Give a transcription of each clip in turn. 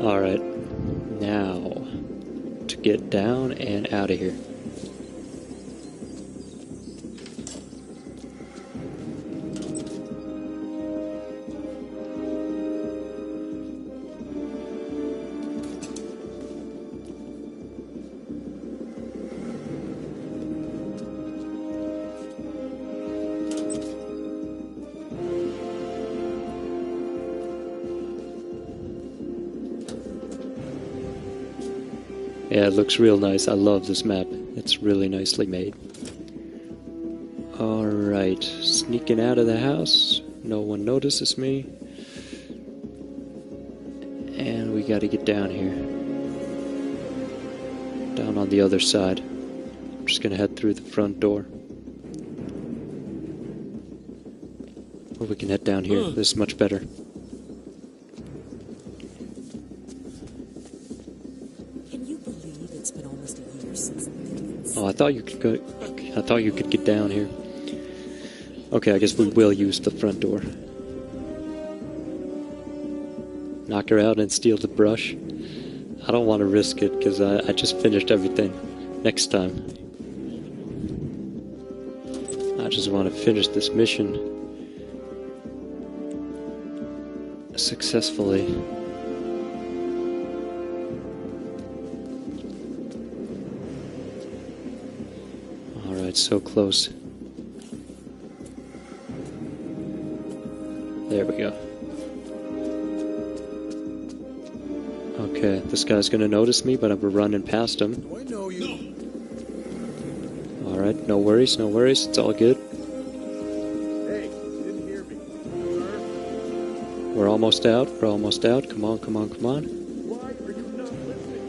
Alright, now to get down and out of here. Yeah, it looks real nice. I love this map. It's really nicely made. Alright, sneaking out of the house. No one notices me. And we gotta get down here. Down on the other side. I'm just gonna head through the front door. Or we can head down here. This is much better. Oh, I thought you could go. I thought you could get down here. Okay, I guess we will use the front door. Knock her out and steal the brush. I don't want to risk it because I just finished everything. Next time, I just want to finish this mission successfully. So close. There we go. Okay, this guy's gonna notice me, but I'm running past him. Do I know you? Alright, no worries, no worries. It's all good. Hey, you didn't hear me. Sir? We're almost out. We're almost out. Come on, come on, come on. Why are you not listening?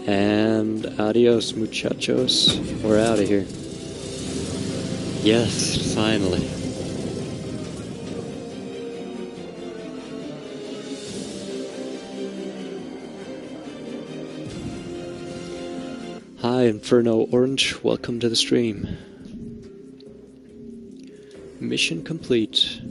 And adios, muchachos. We're out of here. Yes, finally. Hi, Inferno Orange. Welcome to the stream. Mission complete.